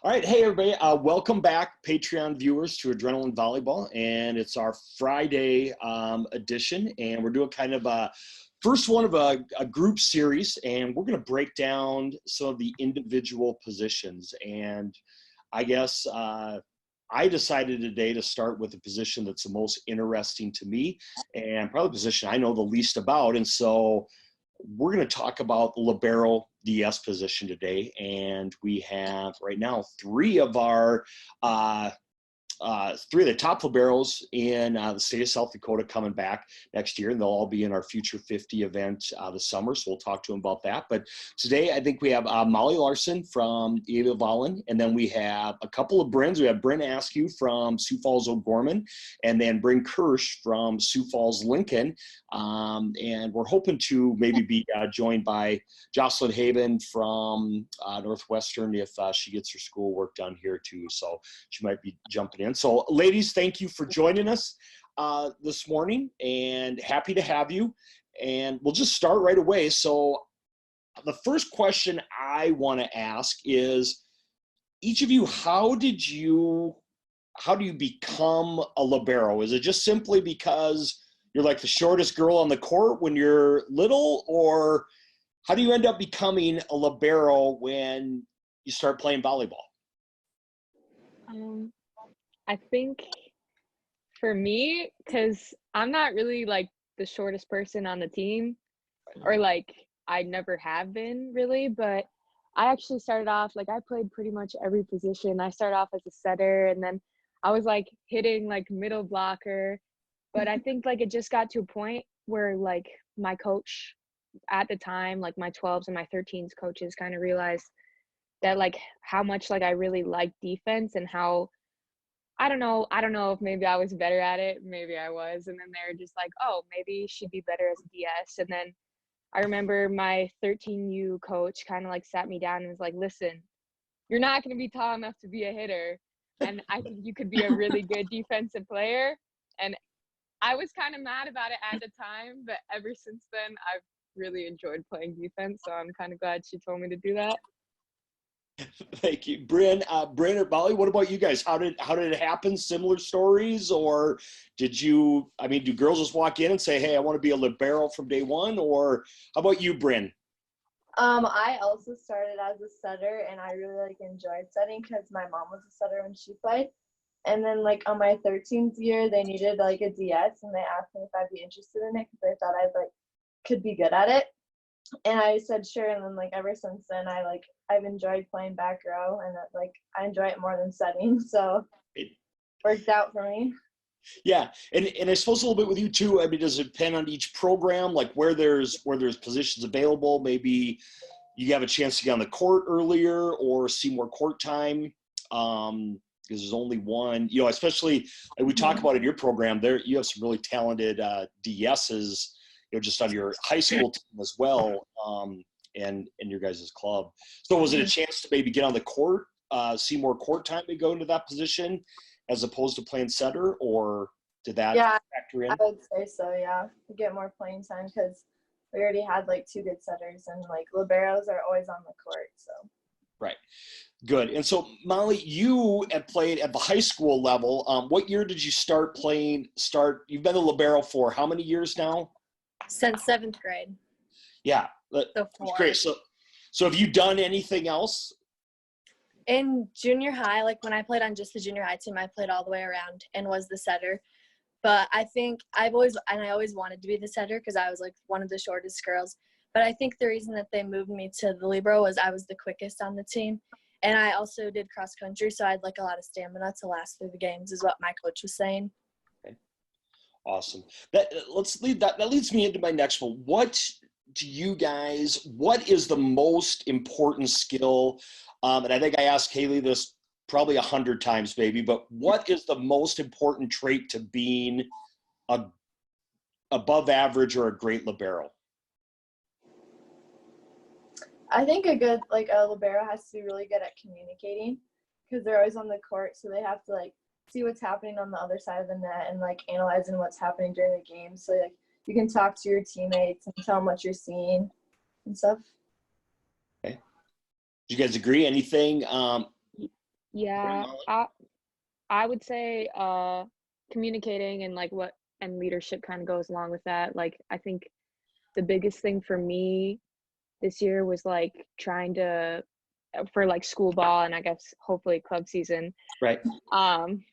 All right, hey everybody, welcome back Patreon viewers to Adrenaline Volleyball, and it's our Friday edition, and we're doing kind of a first one of a group series, and we're going to break down some of the individual positions. And I guess I decided today to start with the position that's the most interesting to me, and probably the position I know the least about, and so we're going to talk about the Libero DS position today, and we have right now three of the top liberos in the state of South Dakota coming back next year, and they'll all be in our Future 50 event this summer, so we'll talk to them about that. But today I think we have Molly Larson from Eva Vollen, and then we have a couple of Bryns. We have Bryn Askew from Sioux Falls O'Gorman, and then Bryn Kirsch from Sioux Falls Lincoln. And we're hoping to maybe be joined by Jocelyn Haven from Northwestern if she gets her schoolwork done here too, so she might be jumping in. So ladies, thank you for joining us this morning, and happy to have you. And we'll just start right away. So the first question I want to ask is, each of you, how do you become a libero? Is it just simply because you're like the shortest girl on the court when you're little, or how do you end up becoming a libero when you start playing volleyball? I think for me, because I'm not really like the shortest person on the team, or like I never have been really, but I actually started off, like I played pretty much every position. I started off as a setter, and then I was like hitting like middle blocker, but I think like it just got to a point where like my coach at the time, like my 12s and my 13s coaches kind of realized that like how much like I really like defense, and how I don't know if maybe I was better at it, maybe I was, and then they were just like, oh, maybe she'd be better as a DS. And then I remember my 13U coach kind of like sat me down and was like, listen, you're not going to be tall enough to be a hitter, and I think you could be a really good defensive player. And I was kind of mad about it at the time, but ever since then I've really enjoyed playing defense, so I'm kind of glad she told me to do that. Thank you, Bryn. Bryn or Molly, what about you guys? How did it happen? Similar stories, or do girls just walk in and say, "Hey, I want to be a libero from day one"? Or how about you, Bryn? I also started as a setter, and I really enjoyed setting because my mom was a setter when she played. And then on my 13th year, they needed a DS, and they asked me if I'd be interested in it because they thought I could be good at it. And I said sure, and then ever since then I've enjoyed playing back row, and I enjoy it more than setting, so it worked out for me. Yeah, and I suppose a little bit with you too. I mean, does it depend on each program, like where there's positions available? Maybe you have a chance to get on the court earlier or see more court time, because there's only one. Especially we talk about in your program, there you have some really talented DSs. Just on your high school team as well, and your guys' club. So was it a chance to maybe get on the court, see more court time to go into that position as opposed to playing setter, or did that factor in? I would say so, yeah. To get more playing time because we already had two good setters, and liberos are always on the court, so. Right. Good. And so, Molly, you had played at the high school level. What year did you start playing? You've been a libero for how many years now? Since 7th grade. Yeah, that's great. So have you done anything else? In junior high, when I played on just the junior high team, I played all the way around and was the setter. But I think I always wanted to be the setter because I was one of the shortest girls. But I think the reason that they moved me to the libero was I was the quickest on the team. And I also did cross country, so I had a lot of stamina to last through the games, is what my coach was saying. Awesome. That leads me into my next one. What is the most important skill? And I think I asked Kaylee this probably 100 times, maybe, but what is the most important trait to being above average or a great libero? I think a good a libero has to be really good at communicating because they're always on the court, so they have to see what's happening on the other side of the net and analyzing what's happening during the game, so you can talk to your teammates and tell them what you're seeing and stuff. Okay. Do you guys agree? Anything Yeah, I would say communicating and like what and leadership kind of goes along with that. Like I think the biggest thing for me this year was like trying to for like school ball and I guess hopefully club season. Right. Um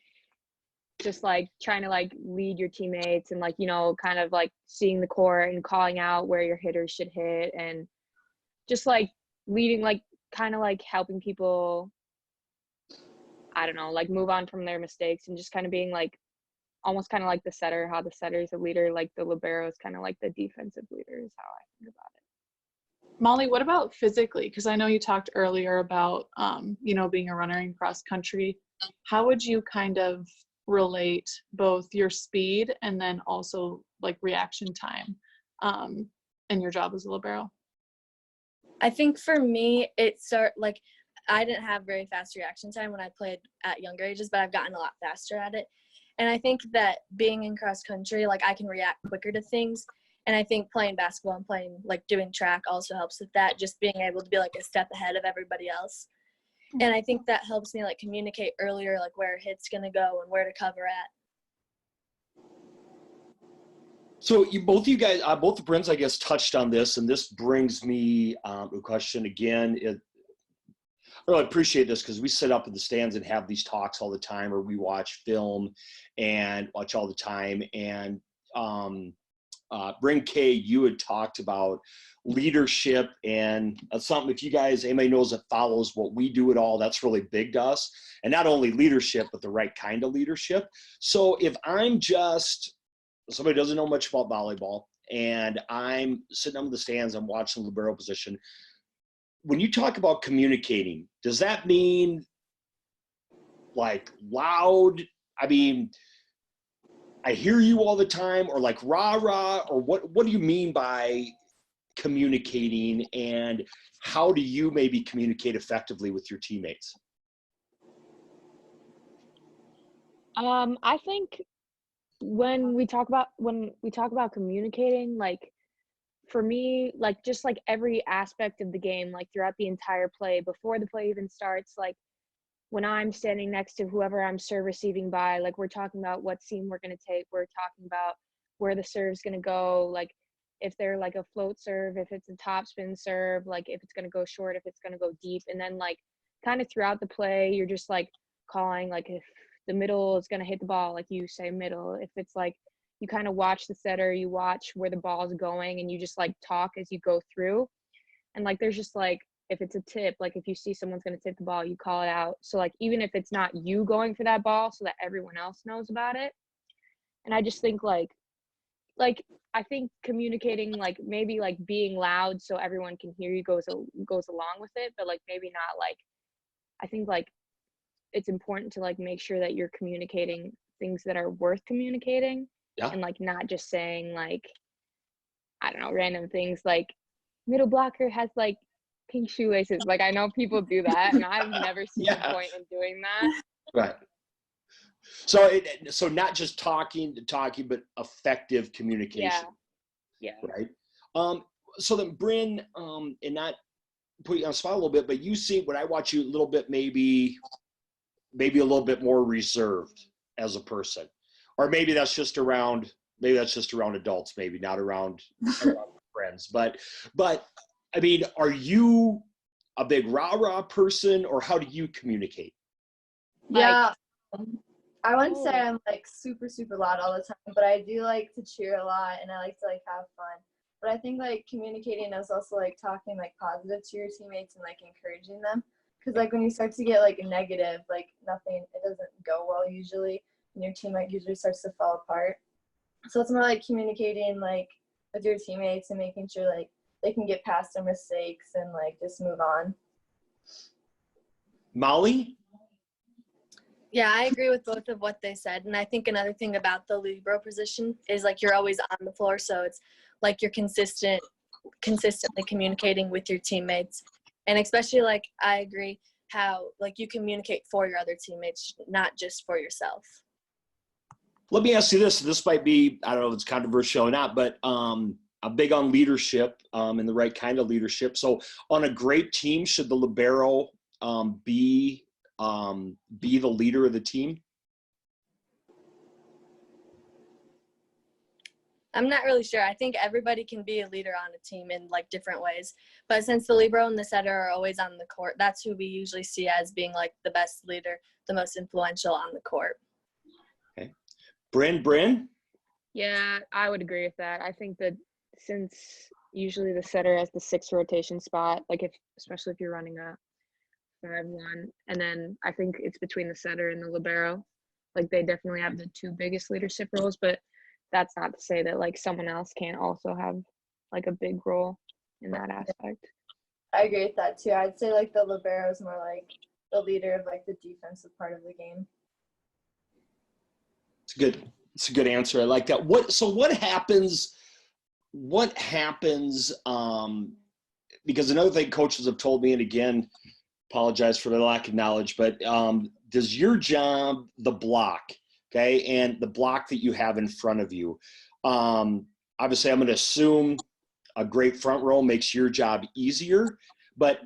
just like trying to like lead your teammates and like, you know, kind of like seeing the court and calling out where your hitters should hit and just like leading, like kind of like helping people, I don't know, like move on from their mistakes and just kind of being like almost kind of like the setter, how the setter is a leader, like the libero is kind of like the defensive leader is how I think about it. Molly, what about physically? Because I know you talked earlier about, you know, being a runner in cross country. How would you kind of relate both your speed and then also like reaction time in your job as a libero? I think for me, like I didn't have very fast reaction time when I played at younger ages, but I've gotten a lot faster at it. And I think that being in cross country, like I can react quicker to things. And I think playing basketball and playing like doing track also helps with that, just being able to be like a step ahead of everybody else. And I think that helps me like communicate earlier, like where a hit's going to go and where to cover at. So both you guys, both the Brins, I guess, touched on this, and this brings me a question again. I really appreciate this because we sit up in the stands and have these talks all the time, or we watch film and watch all the time. And Bryn K, you had talked about leadership, and that's something, if you guys, anybody knows that follows what we do at all, that's really big to us. And not only leadership, but the right kind of leadership. So if I'm just somebody doesn't know much about volleyball and I'm sitting up in the stands, I'm watching the libero position, when you talk about communicating, does that mean like loud? I mean, I hear you all the time, or like rah rah, or what do you mean by communicating, and how do you maybe communicate effectively with your teammates? I think when we talk about communicating, like for me, like just like every aspect of the game, like throughout the entire play, before the play even starts, like when I'm standing next to whoever I'm serve receiving by, like we're talking about what seam we're going to take. We're talking about where the serve's going to go, like if they're like a float serve, if it's a top spin serve, like if it's going to go short, if it's going to go deep. And then like kind of throughout the play, you're just like calling, like if the middle is going to hit the ball, like you say middle. If it's like you kind of watch the setter, you watch where the ball's going, and you just like talk as you go through. And like there's just like, if it's a tip, like if you see someone's going to tip the ball, you call it out. So like even if it's not you going for that ball, so that everyone else knows about it. And I just think like I think communicating, like maybe like being loud so everyone can hear you goes along with it, but like maybe not like, I think like it's important to like make sure that you're communicating things that are worth communicating. Yeah. And like not just saying like, I don't know, random things like middle blocker has like pink shoelaces. Like I know people do that, and I've never seen the point in doing that. Right. So not just talking, but effective communication. Yeah. Right. So then Bryn, and not put you on the spot a little bit, but you see, when I watch you a little bit, maybe a little bit more reserved as a person, or maybe that's just around adults, maybe not around friends, but I mean, are you a big rah-rah person, or how do you communicate? Yeah, I wouldn't say I'm like super, super loud all the time, but I do like to cheer a lot and I like to like have fun. But I think like communicating is also like talking like positive to your teammates and like encouraging them. Because like when you start to get like negative, like nothing, it doesn't go well usually, and your team like usually starts to fall apart. So it's more like communicating like with your teammates and making sure like they can get past their mistakes and like just move on. Molly? Yeah, I agree with both of what they said. And I think another thing about the libero position is like you're always on the floor. So it's like you're consistently communicating with your teammates. And especially like I agree how like you communicate for your other teammates, not just for yourself. Let me ask you this. This might be, I don't know if it's controversial or not, but I'm big on leadership and the right kind of leadership. So on a great team, should the libero be be the leader of the team? I'm not really sure. I think everybody can be a leader on a team in like different ways. But since the libero and the setter are always on the court, that's who we usually see as being like the best leader, the most influential on the court. Okay. Bryn? Yeah, I would agree with that. I think that since usually the setter has the sixth rotation spot, like especially if you're running a 5-1, and then I think it's between the setter and the libero. Like they definitely have the two biggest leadership roles, but that's not to say that like someone else can't also have like a big role in that aspect. I agree with that too. I'd say like the libero is more like the leader of like the defensive part of the game. It's a good answer. I like that. What happens because another thing coaches have told me, and again, apologize for the lack of knowledge, but does your job, the block, okay, and the block that you have in front of you, obviously I'm going to assume a great front row makes your job easier, but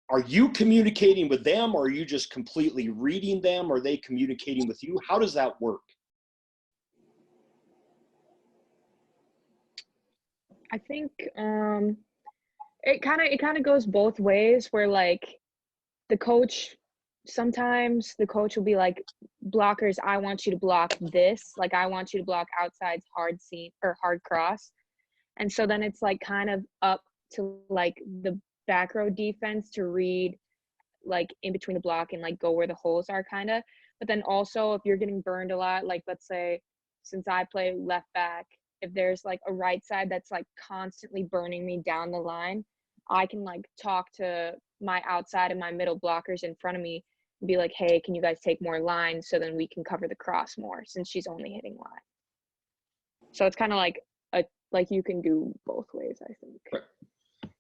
are you communicating with them, or are you just completely reading them? Or are they communicating with you? How does that work? I think it kind of goes both ways, where like sometimes the coach will be like, blockers, I want you to block this, like I want you to block outside hard seam or hard cross. And so then it's like kind of up to like the back row defense to read like in between the block and like go where the holes are kind of. But then also if you're getting burned a lot, like let's say since I play left back, if there's like a right side that's like constantly burning me down the line, I can like talk to my outside and my middle blockers in front of me and be like, hey, can you guys take more line so then we can cover the cross more since she's only hitting line. So it's kind of like you can do both ways, I think. Right.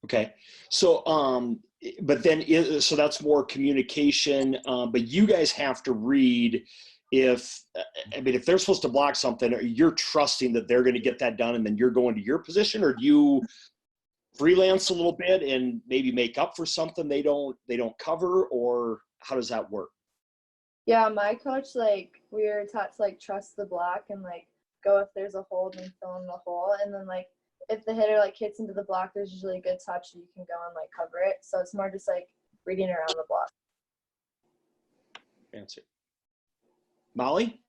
Okay. So, but then, so that's more communication, but you guys have to read if they're supposed to block something, you're trusting that they're going to get that done and then you're going to your position, or do you freelance a little bit and maybe make up for something they don't cover, or how does that work? Yeah, my coach, like, we were taught to like trust the block and like go if there's a hold and fill in the hole, and then like if the hitter like hits into the block, there's usually a good touch and you can go and like cover it. So it's more just like reading around the block. Answer. Molly?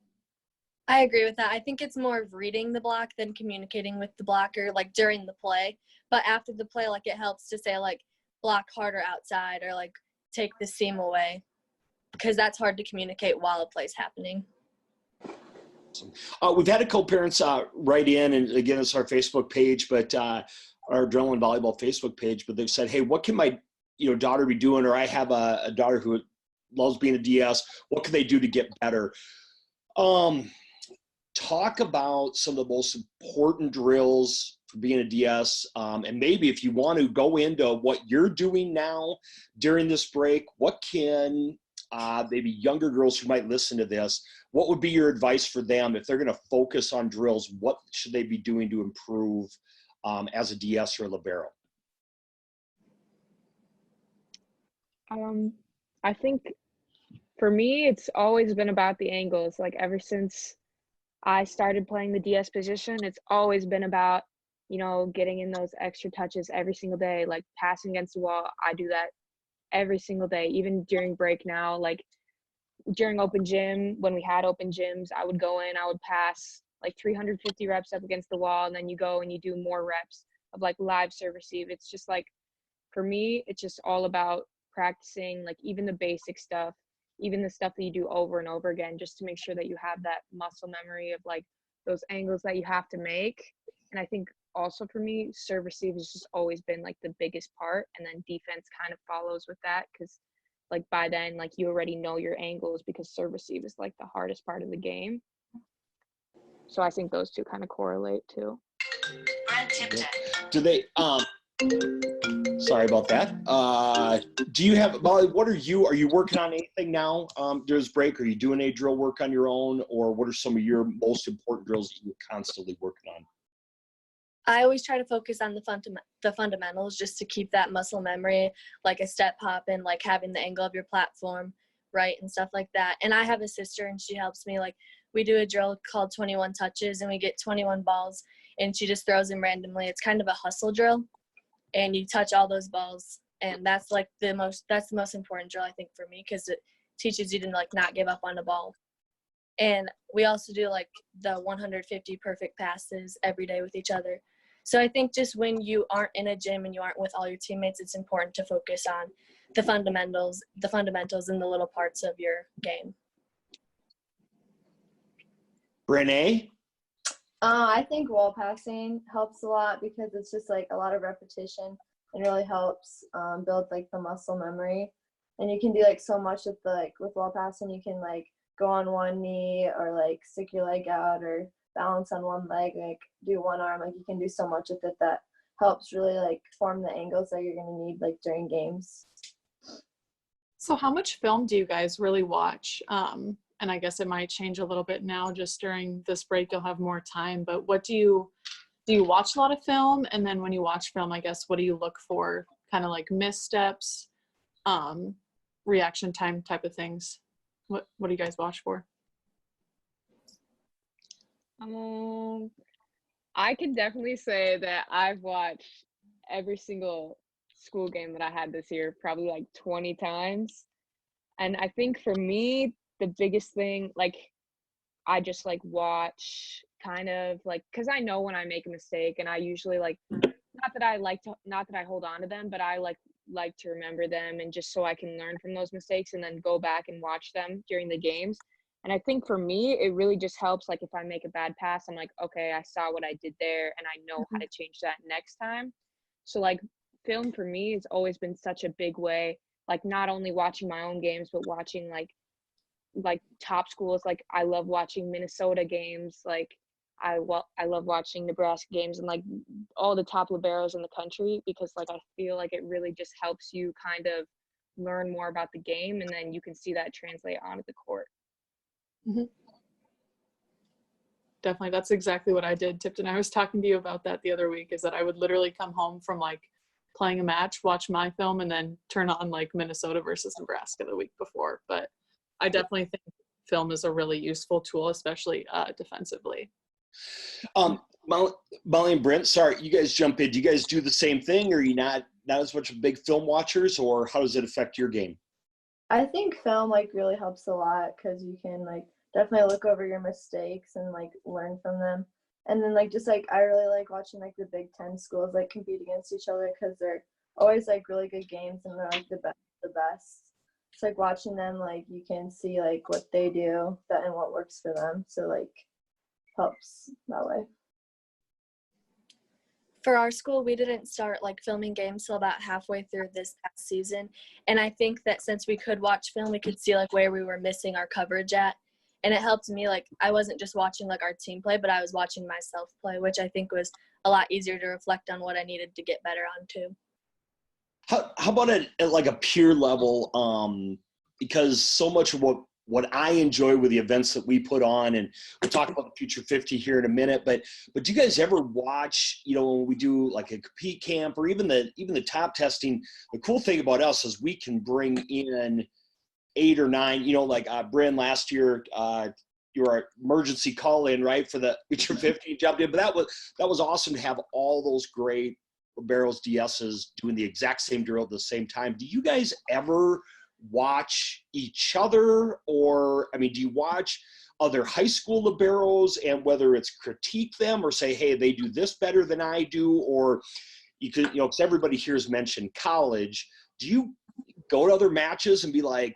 I agree with that. I think it's more of reading the block than communicating with the blocker like during the play. But after the play, like it helps to say like block harder outside or like take the seam away, because that's hard to communicate while a play's happening. We've had a couple parents write in, and again, it's our Facebook page, but our Adrenaline Volleyball Facebook page, but they've said, hey, what can my daughter be doing? Or I have a daughter who loves being a DS. What can they do to get better? Talk about some of the most important drills for being a DS, and maybe if you want to go into what you're doing now during this break, what can maybe younger girls who might listen to this, what would be your advice for them if they're going to focus on drills? What should they be doing to improve as a DS or a libero? I think for me, it's always been about the angles. Like ever since I started playing the DS position, it's always been about, getting in those extra touches every single day, like passing against the wall. I do that every single day, even during break now. Like during open gym, when we had open gyms, I would go in, I would pass like 350 reps up against the wall, and then you go and you do more reps of like live serve receive. It's just like, for me, it's just all about practicing, like even the basic stuff, even the stuff that you do over and over again, just to make sure that you have that muscle memory of like those angles that you have to make. And I think also for me, serve receive has just always been like the biggest part, and then defense kind of follows with that, because like by then, like you already know your angles, because serve receive is like the hardest part of the game. So I think those two kind of correlate too. Do they sorry about that. Do you have, Molly, are you working on anything now during this break? Are you doing any drill work on your own, or what are some of your most important drills that you're constantly working on? I always try to focus on the fundamentals, just to keep that muscle memory, like a step hop and like having the angle of your platform, right and stuff like that. And I have a sister and she helps me. Like we do a drill called 21 touches and we get 21 balls and she just throws them randomly. It's kind of a hustle drill and you touch all those balls. And that's like that's the most important drill I think for me because it teaches you to like not give up on the ball. And we also do like the 150 perfect passes every day with each other. So I think just when you aren't in a gym and you aren't with all your teammates, it's important to focus on the fundamentals and the little parts of your game. Renee? I think wall passing helps a lot because it's just like a lot of repetition and really helps build like the muscle memory. And you can do like so much with with wall passing. You can like go on one knee or like stick your leg out or balance on one leg, like do one arm. Like you can do so much with it that helps really like form the angles that you're going to need like during games. So how much film do you guys really watch? And I guess it might change a little bit now just during this break, you'll have more time, but what do you watch a lot of film? And then when you watch film, I guess, what do you look for? Kind of like missteps, reaction time type of things. What do you guys watch for? I can definitely say that I've watched every single school game that I had this year, probably like 20 times. And I think for me, the biggest thing, like, I just like watch kind of like, cause I know when I make a mistake and I usually like, not that I hold on to them, but I like to remember them and just so I can learn from those mistakes and then go back and watch them during the games. And I think for me, it really just helps. Like if I make a bad pass, I'm like, okay, I saw what I did there and I know how to change that next time. So like film for me has always been such a big way, like not only watching my own games, but watching like top schools. Like I love watching Minnesota games. Like I love watching Nebraska games and like all the top liberos in the country because like I feel like it really just helps you kind of learn more about the game and then you can see that translate onto the court. Mm-hmm. Definitely. That's exactly what I did. Tipton, I was talking to you about that the other week, is that I would literally come home from like playing a match, watch my film, and then turn on like Minnesota versus Nebraska the week before. But I definitely think film is a really useful tool, especially defensively. Molly and Brent, sorry, you guys jump in. Do you guys do the same thing, or are you not as much of big film watchers, or how does it affect your game? I think film like really helps a lot because you can like definitely look over your mistakes and like learn from them. And then like just like I really like watching like the Big Ten schools like compete against each other because they're always like really good games and they're like the best. It's like watching them, like you can see like what they do that and what works for them. So like helps that way. For our school, we didn't start like filming games till about halfway through this past season. And I think that since we could watch film, we could see like where we were missing our coverage at. And it helped me, like I wasn't just watching like our team play, but I was watching myself play, which I think was a lot easier to reflect on what I needed to get better on too. How about at like a peer level? Because so much of what I enjoy with the events that we put on, and we'll talk about the Future 50 here in a minute, but do you guys ever watch, when we do like a compete camp or even the top testing? The cool thing about us is we can bring in 8 or 9, like Bryn last year, you were our emergency call in, right, for the Future 50 jumped in, but that was awesome to have all those great liberos, DSs doing the exact same drill at the same time. Do you guys ever watch each other, or do you watch other high school liberos and whether it's critique them or say, hey, they do this better than I do, or you could, because everybody here's mentioned college. Do you go to other matches and be like,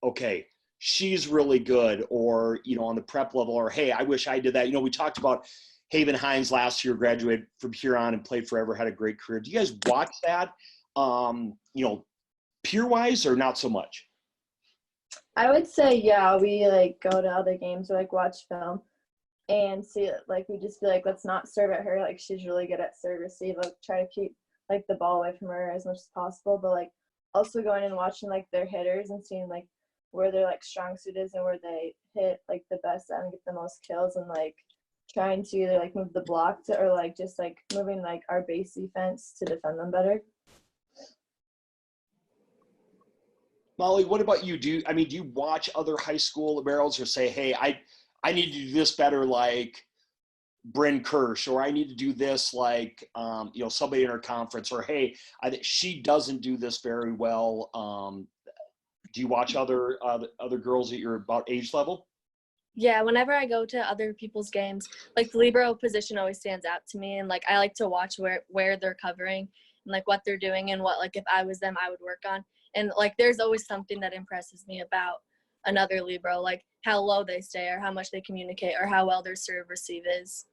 okay, she's really good, or on the prep level, or hey, I wish I did that. We talked about Haven Hines last year, graduated from Huron and played forever, had a great career. Do you guys watch that, peer-wise, or not so much? I would say, yeah, we like go to other games or like watch film and see it. Like we just feel like, let's not serve at her. Like she's really good at serve receive. Like try to keep like the ball away from her as much as possible. But like also going and watching like their hitters and seeing like where their like strong suit is and where they hit like the best and get the most kills, and like trying to either like move the block to, or like just like moving like our base defense to defend them better. Molly, what about you? Do you watch other high school liberos or say, hey, I need to do this better like Bryn Kirsch, or I need to do this like, somebody in our conference, or, hey, she doesn't do this very well. Do you watch other girls at your about age level? Yeah, whenever I go to other people's games, like the libero position always stands out to me, and like I like to watch where they're covering and like what they're doing and what, like, if I was them I would work on. And like there's always something that impresses me about another libero, like how low they stay or how much they communicate or how well their serve receive is.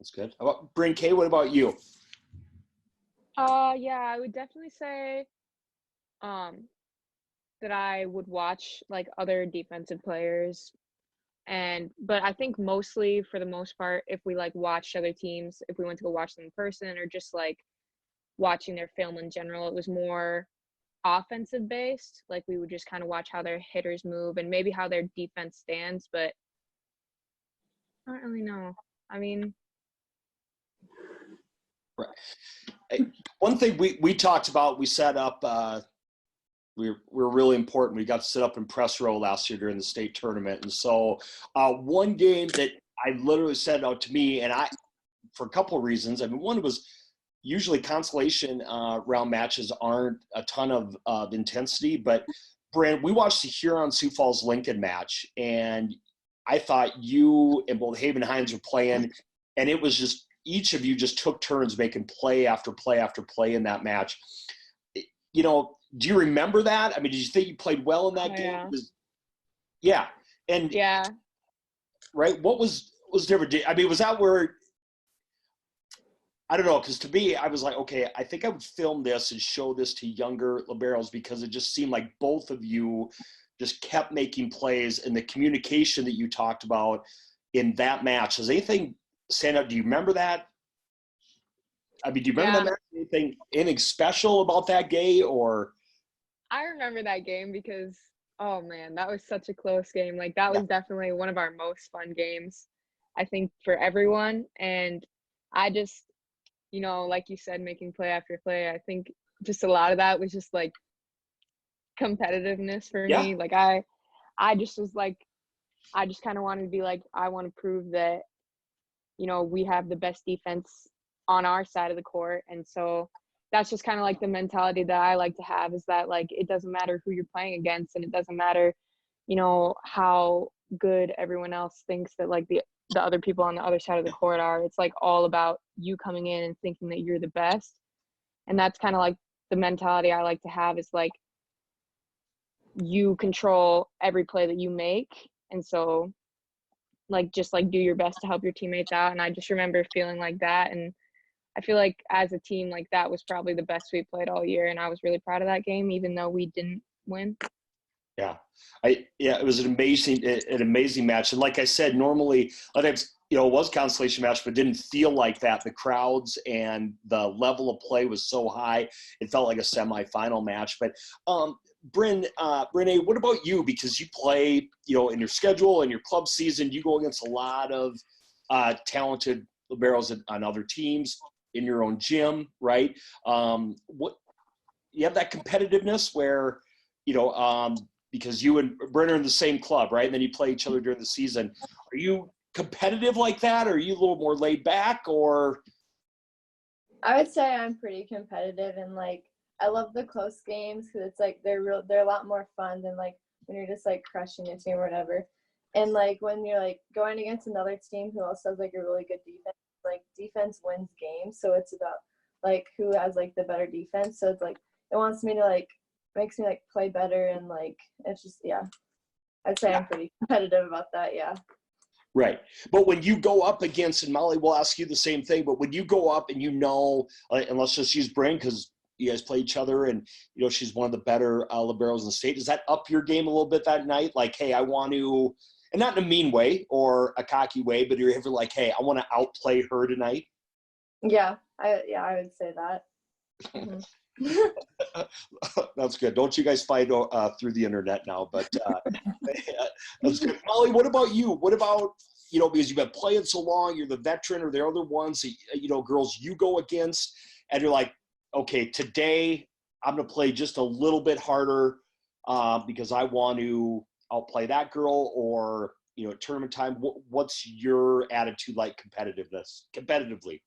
That's good. How about Bryn K? What about you? Yeah, I would definitely say that I would watch like other defensive players, but I think mostly, for the most part, if we like watched other teams, if we went to go watch them in person or just like watching their film in general, it was more offensive based. Like we would just kind of watch how their hitters move and maybe how their defense stands, but I don't really know. I mean, Right. One thing we talked about, we set up, we were really important. We got to sit up in press row last year during the state tournament. And so one game that I literally set out to me, and for a couple of reasons. I mean, one was usually consolation round matches aren't a ton of intensity, but Brand, we watched the Huron-Sioux Falls-Lincoln match, and I thought you and both Haven Hines were playing, and it was just, each of you just took turns making play after play after play in that match. Do you remember that? I mean, did you think you played well in that game? Yeah. And yeah. Right. What was different? I mean, was that where, I don't know, because to me, I was like, okay, I think I would film this and show this to younger liberos, because it just seemed like both of you just kept making plays, and the communication that you talked about in that match. Does anything stand out? Do you remember that? I mean, do you remember that match? Anything special about that game, or? I remember that game because, oh man, that was such a close game. Like that was definitely one of our most fun games, I think, for everyone. And I just, like you said, making play after play, I think just a lot of that was just like competitiveness for me. Like I just was like, I just kind of wanted to be like, I want to prove that, we have the best defense on our side of the court. And so that's just kind of like the mentality that I like to have, is that like, it doesn't matter who you're playing against, and it doesn't matter, how good everyone else thinks that like the other people on the other side of the court are. It's like all about you coming in and thinking that you're the best. And that's kind of like the mentality I like to have, is like, you control every play that you make. And so like, just like do your best to help your teammates out. And I just remember feeling like that. And I feel like as a team, like that was probably the best we played all year. And I was really proud of that game, even though we didn't win. Yeah. It was an amazing match. And like I said, normally, a lot of times, it was a consolation match, but didn't feel like that. The crowds and the level of play was so high. It felt like a semifinal match. But Bryn, Renee, what about you? Because you play, in your schedule and your club season, you go against a lot of talented liberos on other teams in your own gym, right? What you have that competitiveness where, because you and Bryn are in the same club, right? And then you play each other during the season. Are you competitive like that? Or are you a little more laid back, or? I would say I'm pretty competitive, and like I love the close games because it's like they're a lot more fun than like when you're just like crushing a team or whatever. And like when you're like going against another team who also has like a really good defense, like defense wins games. So it's about like who has like the better defense. So it's like it wants me to like, makes me like play better, and like it's just, I'd say I'm pretty competitive about that. Right. But when you go up against, and Molly will ask you the same thing, but when you go up and and let's just use Bryn because you guys play each other, and she's one of the better liberos in the state, does that up your game a little bit that night? Like, hey, I want to, and not in a mean way or a cocky way, but you're ever like, hey, I want to outplay her tonight? I would say that. Mm-hmm. That's good. Don't you guys fight through the internet now? But that's good. Molly, what about you? What about, because you've been playing so long, you're the veteran, or there are other ones that, girls you go against, and you're like, okay, today I'm going to play just a little bit harder because I want to outplay that girl, or, you know, at tournament time? What's your attitude like competitively?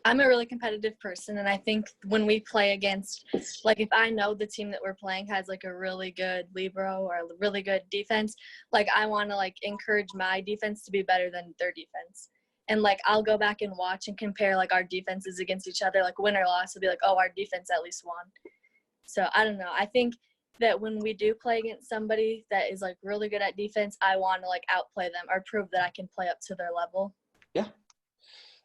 I'm a really competitive person, and I think when we play against, like, if I know the team that we're playing has like a really good libero or a really good defense, like, I want to like encourage my defense to be better than their defense. And like, I'll go back and watch and compare like our defenses against each other, like win or loss, will be like, oh, our defense at least won. So I don't know. I think that when we do play against somebody that is like really good at defense, I want to like outplay them or prove that I can play up to their level. Yeah.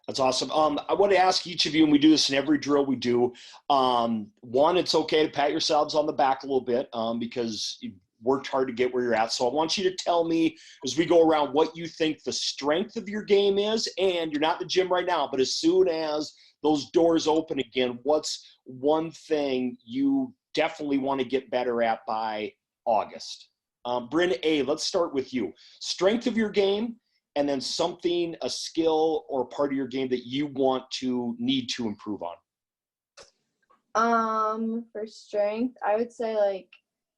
That's awesome. I want to ask each of you, and we do this in every drill we do. One, it's okay to pat yourselves on the back a little bit because you worked hard to get where you're at. So I want you to tell me as we go around what you think the strength of your game is. And you're not in the gym right now, but as soon as those doors open again, what's one thing you definitely want to get better at by August? Bryn, let's start with you. Strength of your game, and then something, a skill or part of your game that you need to improve on. For strength, I would say, like,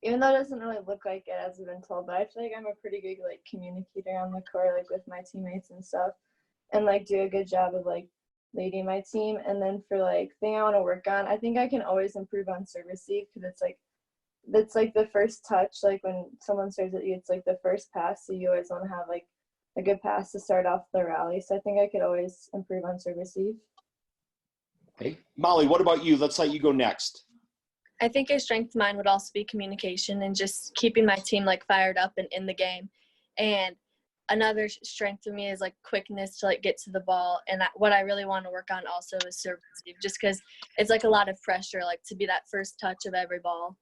even though it doesn't really look like it, as I've been told, but I feel like I'm a pretty good, like, communicator on the court, like, with my teammates and stuff, and, like, do a good job of, like, leading my team. And then for, like, thing I want to work on, I think I can always improve on serve receive, because it's like the first touch, like, when someone serves at you, it's, like, the first pass, so you always want to have, like, a good pass to start off the rally. So I think I could always improve on serve receive. Okay. Molly, what about you? Let's let you go next. I think a strength of mine would also be communication and just keeping my team like fired up and in the game. And another strength for me is like quickness to like get to the ball. And what I really want to work on also is serve receive, just because it's like a lot of pressure, like to be that first touch of every ball,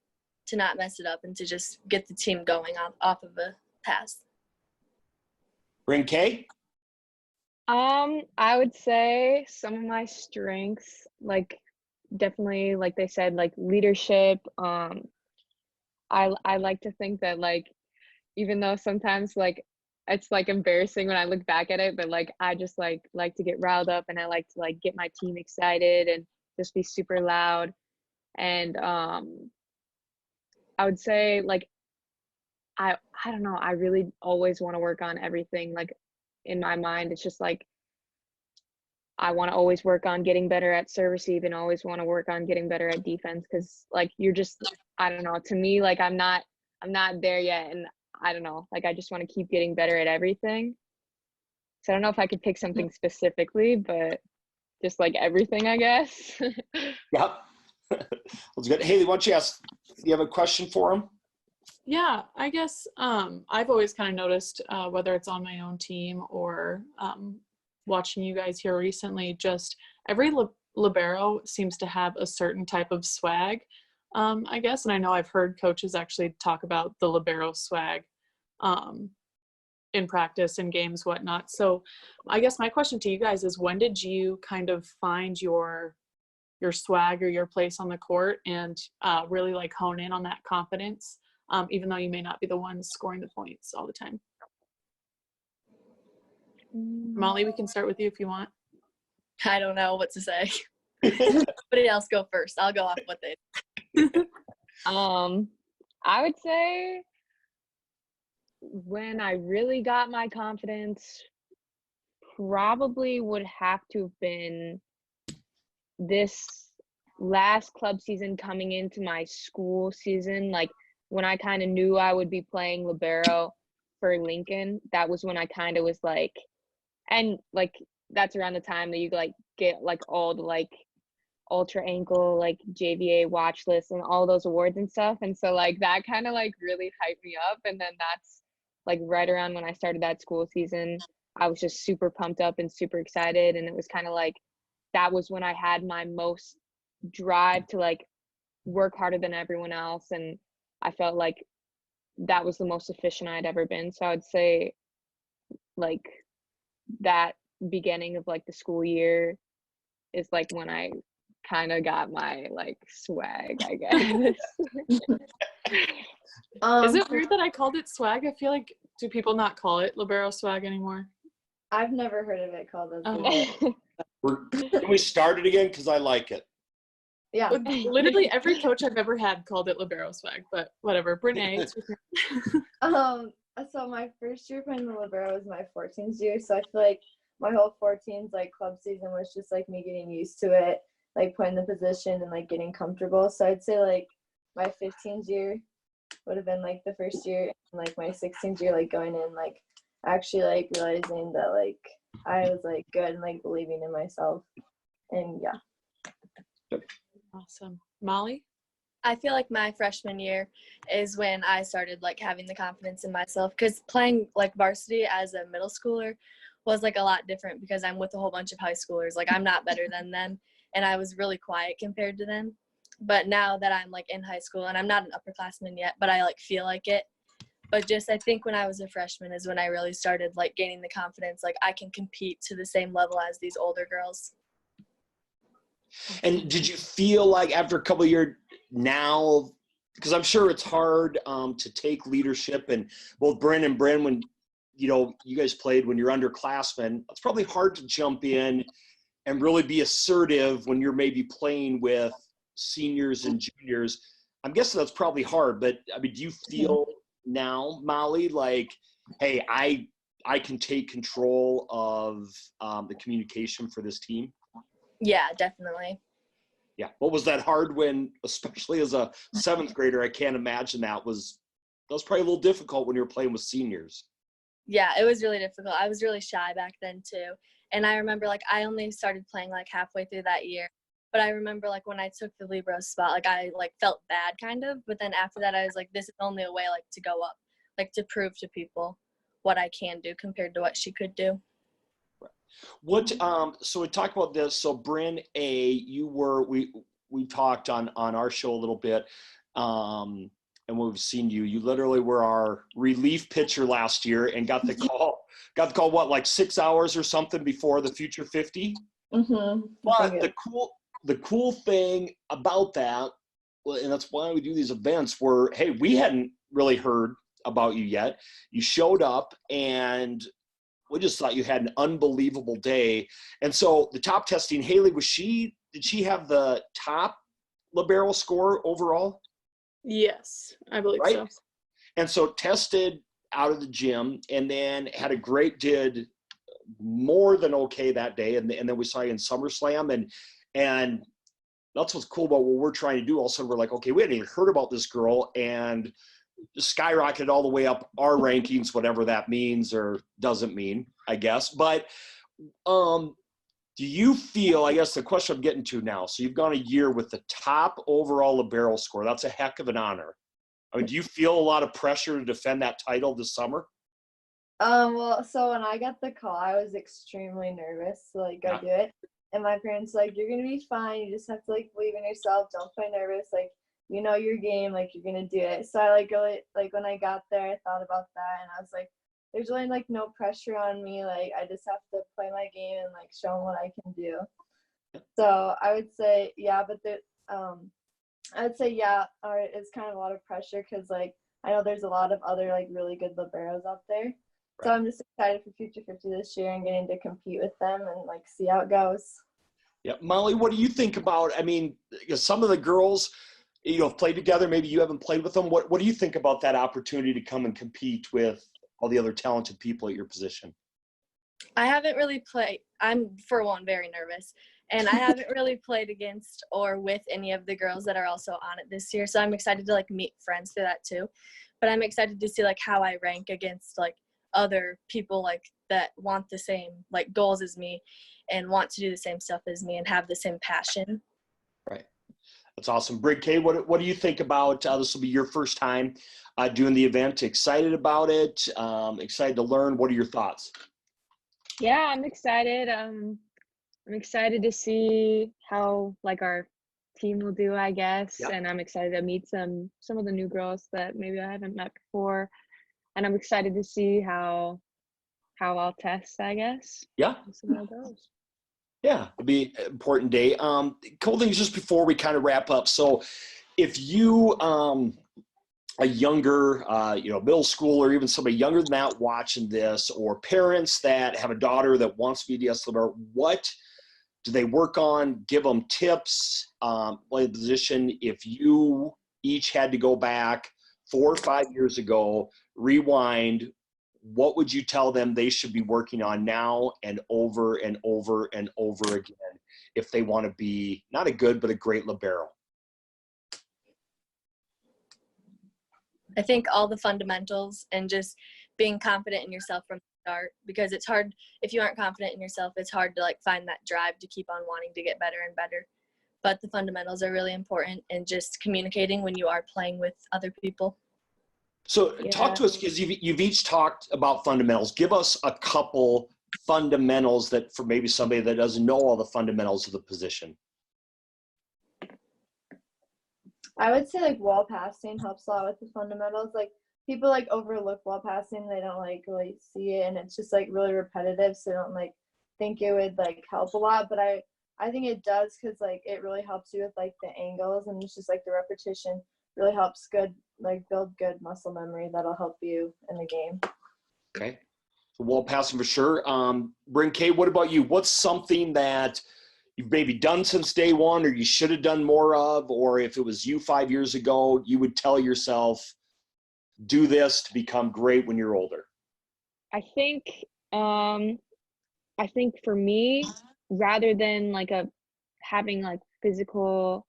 to not mess it up and to just get the team going off of a pass. Bryn K? I would say some of my strengths, like, definitely, like they said, like leadership. I like to think that, like, even though sometimes like it's like embarrassing when I look back at it, but like I just like to get riled up, and I like to like get my team excited and just be super loud. And I would say, like, I don't know, I really always want to work on everything. Like, in my mind, it's just like I want to always work on getting better at serve receive, and always want to work on getting better at defense, because like you're just, I don't know, to me, like I'm not there yet, and I don't know, like I just want to keep getting better at everything. So I don't know if I could pick something specifically, but just like everything, I guess. Yep. That's good. Haley, why don't you you have a question for him? Yeah, I guess I've always kind of noticed, whether it's on my own team or watching you guys here recently, just every libero seems to have a certain type of swag, I guess. And I know I've heard coaches actually talk about the libero swag in practice and games, whatnot. So I guess my question to you guys is, when did you kind of find your swag or your place on the court and really like hone in on that confidence? Even though you may not be the one scoring the points all the time. Molly, we can start with you if you want. I don't know what to say. Somebody else go first. I'll go off what they. I would say when I really got my confidence, probably would have to have been this last club season coming into my school season. Like, when I kind of knew I would be playing libero for Lincoln, that was when I kind of was like, and like that's around the time that you like get like all the like ultra ankle like JVA watch lists and all those awards and stuff. And so like that kind of like really hyped me up. And then that's like right around when I started that school season, I was just super pumped up and super excited. And it was kind of like, that was when I had my most drive to like work harder than everyone else. And I felt like that was the most efficient I'd ever been. So I'd say like that beginning of like the school year is like when I kind of got my like swag, I guess. Is it weird that I called it swag? I feel like, do people not call it libero swag anymore? I've never heard of it called as Oh. Can we start it again? Because I like it. Yeah. Literally every coach I've ever had called it Libero swag, but whatever. Brene, it's your turn. So my first year playing the Libero was my 14th year, so I feel like my whole 14th like club season was just like me getting used to it, like playing the position and like getting comfortable. So I'd say like my 15th year would have been like the first year, and like my 16th year like going in like actually like realizing that like I was like good and like believing in myself. And yeah. Awesome. Molly? I feel like my freshman year is when I started like having the confidence in myself, because playing like varsity as a middle schooler was like a lot different because I'm with a whole bunch of high schoolers. Like I'm not better than them, and I was really quiet compared to them. But now that I'm like in high school, and I'm not an upperclassman yet, but I like feel like it. But just I think when I was a freshman is when I really started like gaining the confidence, like I can compete to the same level as these older girls. And did you feel like after a couple of years now, because I'm sure it's hard to take leadership, and both Bryn and Bryn, when you guys played when you're underclassmen, it's probably hard to jump in and really be assertive when you're maybe playing with seniors and juniors. I'm guessing that's probably hard, but I mean, do you feel now, Molly, like, hey, I can take control of the communication for this team? Yeah, definitely. Yeah. What was that hard when, especially as a 7th grader, I can't imagine that was probably a little difficult when you're playing with seniors. Yeah, it was really difficult. I was really shy back then too. And I remember like I only started playing like halfway through that year. But I remember like when I took the Libero spot, like I like felt bad kind of. But then after that, I was like, this is only a way like to go up, like to prove to people what I can do compared to what she could do. What so we talked about this. So Bryn, we talked on our show a little bit, and when we've seen you literally were our relief pitcher last year and got the call what, like 6 hours or something before the Future 50. Mm-hmm. But the cool thing about that, and that's why we do these events, were, hey, we hadn't really heard about you yet. You showed up and we just thought you had an unbelievable day. And so the top testing, Haley, did she have the top Libero score overall? Yes, I believe Right? so. And so tested out of the gym and then did more than okay that day. And then we saw you in SummerSlam, and that's what's cool about what we're trying to do. All of a sudden we're like, okay, we hadn't even heard about this girl, and skyrocketed all the way up our rankings, whatever that means or doesn't mean, I guess. But do you feel, I guess the question I'm getting to now, so you've gone a year with the top overall Libero score. That's a heck of an honor. I mean, do you feel a lot of pressure to defend that title this summer? Well, so when I got the call, I was extremely nervous to like go do it. And my parents like, you're gonna be fine. You just have to like believe in yourself. Don't play nervous. Like, you know your game, like you're gonna do it. So I like really like when I got there, I thought about that, and I was like, there's really like no pressure on me. Like I just have to play my game and like show them what I can do. So I would say it's kind of a lot of pressure because like I know there's a lot of other like really good liberos out there. Right. So I'm just excited for Future 50 this year and getting to compete with them and like see how it goes. Yeah, Molly, what do you think about? I mean, some of the girls, have played together. Maybe you haven't played with them. What do you think about that opportunity to come and compete with all the other talented people at your position? I haven't really played. I'm, for one, very nervous. And I haven't really played against or with any of the girls that are also on it this year. So I'm excited to, like, meet friends through that too. But I'm excited to see, like, how I rank against, like, other people, like, that want the same, like, goals as me and want to do the same stuff as me and have the same passion. Right. That's awesome. Brig K, what do you think about this will be your first time doing the event? Excited about it? Excited to learn? What are your thoughts? Yeah, I'm excited. I'm excited to see how like our team will do, I guess. Yeah. And I'm excited to meet some of the new girls that maybe I haven't met before. And I'm excited to see how I'll test, I guess. Yeah. We'll see how it goes. Yeah, it'll be an important day. Couple things just before we kind of wrap up. So if you, a younger, middle school or even somebody younger than that watching this, or parents that have a daughter that wants to be DS Libero, what do they work on, give them tips, play the position? If you each had to go back 4 or 5 years ago, rewind, what would you tell them they should be working on now and over and over and over again if they want to be not a good, but a great libero? I think all the fundamentals and just being confident in yourself from the start, because it's hard if you aren't confident in yourself, it's hard to like find that drive to keep on wanting to get better and better. But the fundamentals are really important, and just communicating when you are playing with other people. So Yeah. talk to us, because you've each talked about fundamentals. Give us a couple fundamentals that for maybe somebody that doesn't know all the fundamentals of the position. I would say like wall passing helps a lot with the fundamentals. Like people like overlook wall passing, they don't like really see it, and it's just like really repetitive, so they don't like think it would like help a lot. But I think it does, because like it really helps you with like the angles, and it's just like the repetition really helps build good muscle memory that'll help you in the game. Okay. So wall passing for sure. Bryn K, what about you? What's something that you've maybe done since day one, or you should have done more of, or if it was you 5 years ago, you would tell yourself, do this to become great when you're older? I think for me, rather than like having like physical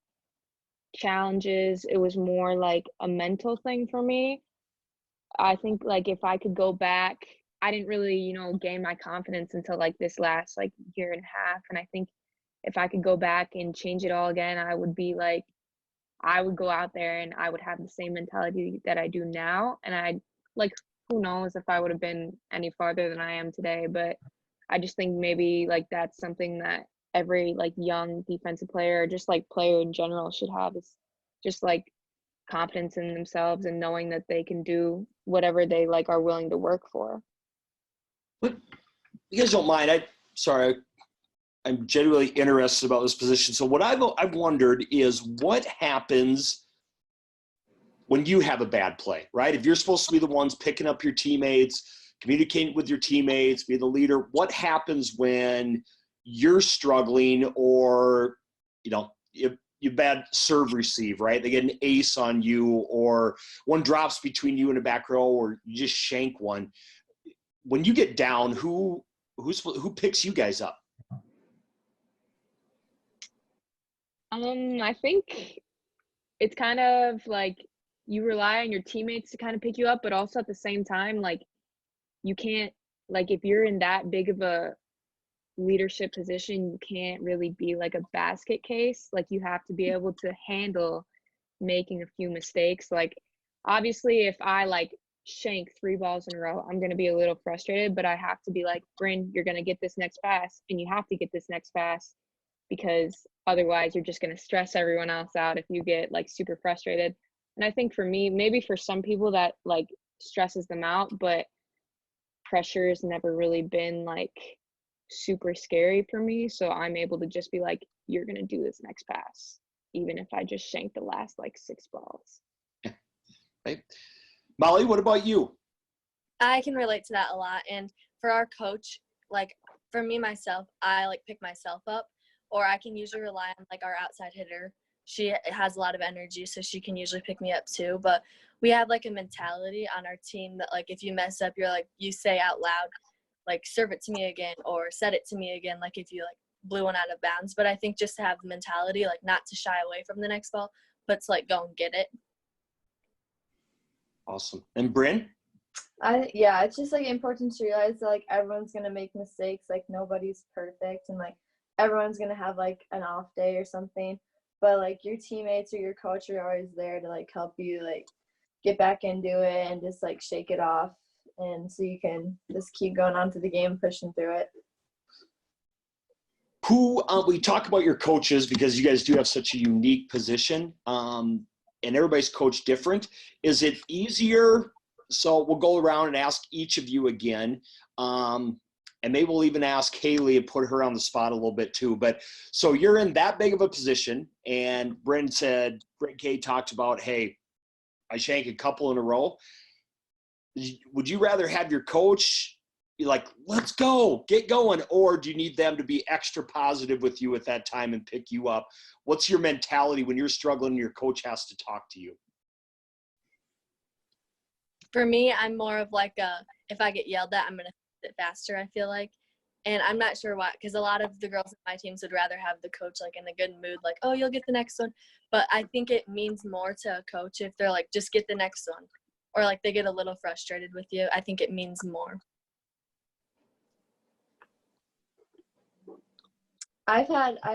challenges, it was more like a mental thing for me. I think like if I could go back, I didn't really, gain my confidence until like this last like year and a half. And I think if I could go back and change it all again, I would be like, I would go out there and I would have the same mentality that I do now. And I'd like, who knows if I would have been any farther than I am today. But I just think maybe like that's something that every like young defensive player, or just like player in general, should have, is just like confidence in themselves and knowing that they can do whatever they like are willing to work for. What, you guys don't mind? I'm genuinely interested about this position. So what I've wondered is what happens when you have a bad play, right? If you're supposed to be the ones picking up your teammates, communicating with your teammates, be the leader, what happens when you're struggling, or, if you bad serve receive, right? They get an ace on you, or one drops between you and a back row, or you just shank one. When you get down, who picks you guys up? I think it's kind of like you rely on your teammates to kind of pick you up, but also at the same time, like you can't, like if you're in that big of a leadership position, you can't really be like a basket case. Like you have to be able to handle making a few mistakes. Like obviously if I like shank 3 balls in a row, I'm going to be a little frustrated, but I have to be like, Bryn, you're going to get this next pass, and you have to get this next pass, because otherwise you're just going to stress everyone else out if you get like super frustrated. And I think for me, maybe for some people that like stresses them out, but pressure has never really been like super scary for me. So I'm able to just be like, you're going to do this next pass, even if I just shank the last like 6 balls. Right. Molly, what about you? I can relate to that a lot. And for our coach, like for me, myself, I like pick myself up, or I can usually rely on like our outside hitter. She has a lot of energy, so she can usually pick me up too. But we have like a mentality on our team that like if you mess up, you're like, you say out loud, like serve it to me again, or set it to me again, like if you like blew one out of bounds. But I think just to have the mentality, like not to shy away from the next ball, but to like go and get it. Awesome. And Bryn? It's just like important to realize that like everyone's gonna make mistakes, like nobody's perfect, and like everyone's gonna have like an off day or something, but like your teammates or your coach are always there to like help you like get back into it and just like shake it off, and so you can just keep going on to the game, pushing through it. We talk about your coaches because you guys do have such a unique position, and everybody's coach different. Is it easier? So we'll go around and ask each of you again. And maybe we'll even ask Haley and put her on the spot a little bit too. But so you're in that big of a position, and Bryn K talked about, hey, I shank a couple in a row. Would you rather have your coach be like, let's go, get going? Or do you need them to be extra positive with you at that time and pick you up? What's your mentality when you're struggling and your coach has to talk to you? For me, I'm more of like if I get yelled at, I'm going to sit faster, I feel like. And I'm not sure why, because a lot of the girls in my teams would rather have the coach like in a good mood, like, oh, you'll get the next one. But I think it means more to a coach if they're like, just get the next one. Or like they get a little frustrated with you. I think it means more. I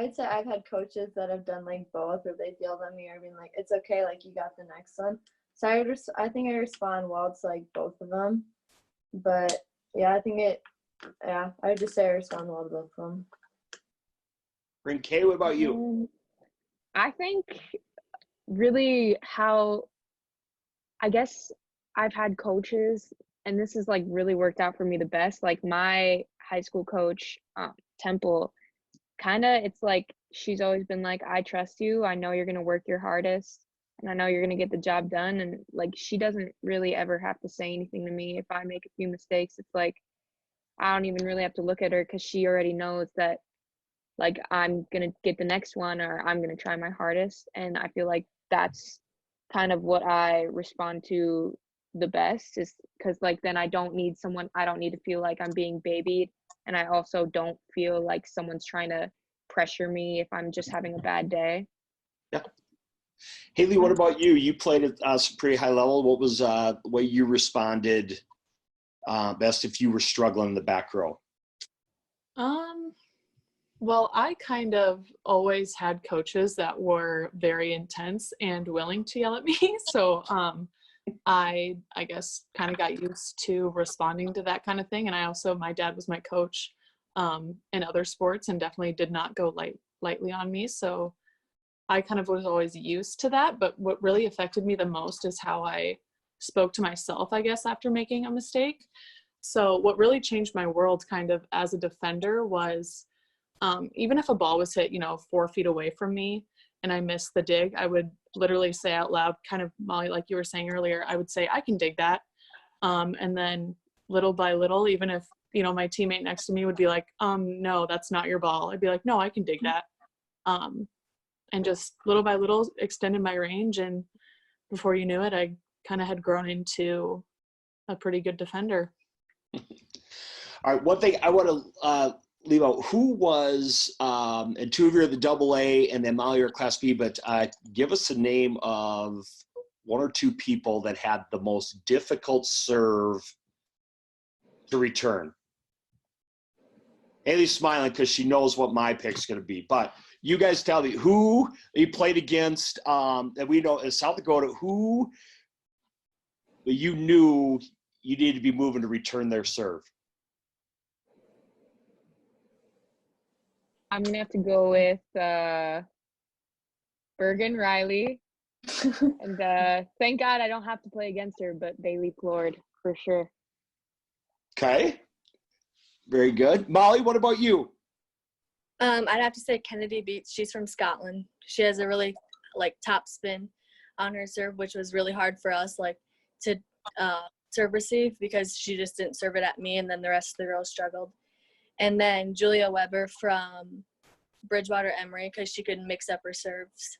would say I've had coaches that have done like both, where they've yelled at me or been like, it's okay, like you got the next one. So I think I respond well to like both of them. But yeah, I would just say I respond well to both of them. Bryn K, what about you? I think really I guess I've had coaches, and this has like really worked out for me the best. Like my high school coach, Temple, it's like she's always been like, I trust you. I know you're going to work your hardest, and I know you're going to get the job done. And like, she doesn't really ever have to say anything to me. If I make a few mistakes, it's like, I don't even really have to look at her, because she already knows that like I'm going to get the next one, or I'm going to try my hardest. And I feel like that's kind of what I respond to the best, is because like then I don't need to feel like I'm being babied. And I also don't feel like someone's trying to pressure me if I'm just having a bad day. Yeah. Haley, what about you? You played at some pretty high level. What was the way you responded best if you were struggling in the back row? Well, I kind of always had coaches that were very intense and willing to yell at me. So I guess kind of got used to responding to that kind of thing. And my dad was my coach in other sports and definitely did not go lightly on me. So I kind of was always used to that. But what really affected me the most is how I spoke to myself, I guess, after making a mistake. So what really changed my world kind of as a defender was even if a ball was hit, 4 feet away from me and I missed the dig, I would literally say out loud, kind of, Molly, like you were saying earlier, I would say, I can dig that. And then little by little, even if, my teammate next to me would be like, no, that's not your ball. I'd be like, no, I can dig that. And just little by little extended my range. And before you knew it, I kind of had grown into a pretty good defender. All right. One thing I want to leave out, who was, and two of you are the AA and then Molly are Class B, but give us the name of one or two people that had the most difficult serve to return. Haley's smiling because she knows what my pick's going to be, but you guys tell me who you played against, and we know in South Dakota, who you knew you needed to be moving to return their serve. I'm going to have to go with Bergen Riley. And thank God I don't have to play against her, but Bailey Plord for sure. Okay. Very good. Molly, what about you? I'd have to say Kennedy Beats. She's from Scotland. She has a really top spin on her serve, which was really hard for us to serve receive, because she just didn't serve it at me, and then the rest of the girls struggled. And then Julia Weber from Bridgewater Emory, because she could mix up her serves.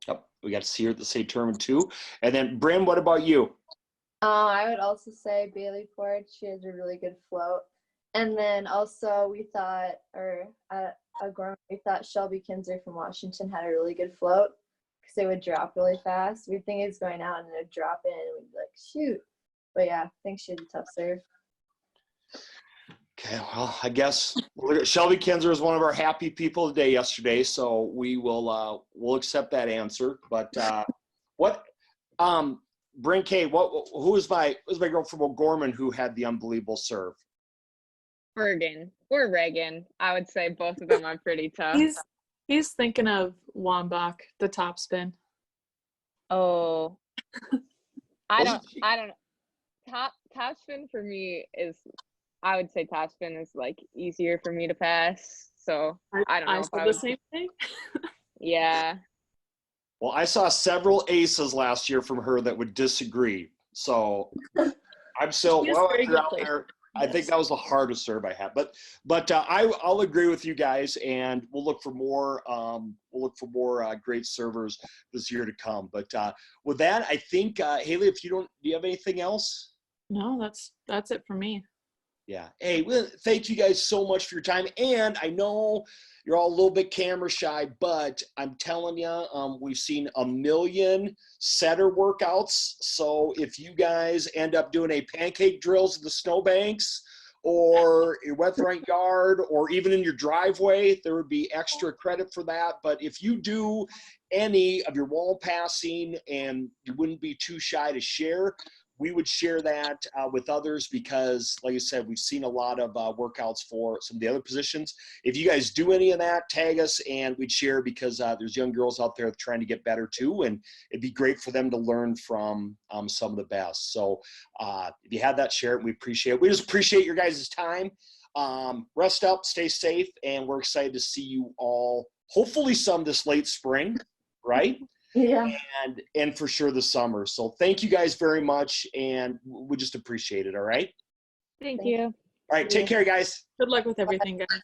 Yep, we got to see her at the state tournament too. And then Bryn, what about you? I would also say Bailey Ford. She has a really good float. And then also we thought Shelby Kinzer from Washington had a really good float, because they would drop really fast. We'd think it's going out and it would drop in and we'd be like, shoot. But yeah, I think she had a tough serve. Okay, well, I guess Shelby Kinzer was one of our happy people today yesterday, so we will we'll accept that answer. But Bryn K, who was my girl from O'Gorman who had the unbelievable serve? Bergen or Reagan. I would say both of them are pretty tough. He's thinking of Wambach, the top spin. Oh, I don't know. Top spin for me is, I would say top spin is easier for me to pass. So I don't know. I said the same thing. Yeah. Well, I saw several aces last year from her that would disagree. So I'm still, well, if you're out there, I think that was the hardest serve I had, but I'll agree with you guys, and we'll look for more. Great servers this year to come. But with that, I think Haley, if do you have anything else? No, that's it for me. Yeah. Hey, well, thank you guys so much for your time. And I know you're all a little bit camera shy, but I'm telling you, we've seen a million setter workouts. So if you guys end up doing a pancake drills in the snowbanks or your wet front yard or even in your driveway, there would be extra credit for that. But if you do any of your wall passing and you wouldn't be too shy to share, we would share that with others because, like I said, we've seen a lot of workouts for some of the other positions. If you guys do any of that, tag us and we'd share because there's young girls out there trying to get better too, and it'd be great for them to learn from some of the best. So if you have that, share it. We appreciate it. We just appreciate your guys' time. Rest up, stay safe, and we're excited to see you all, hopefully some this late spring, right? Yeah. And for sure the summer. So thank you guys very much, and we just appreciate it. All right. Thank you. All right. Take care, guys. Good luck with everything, guys.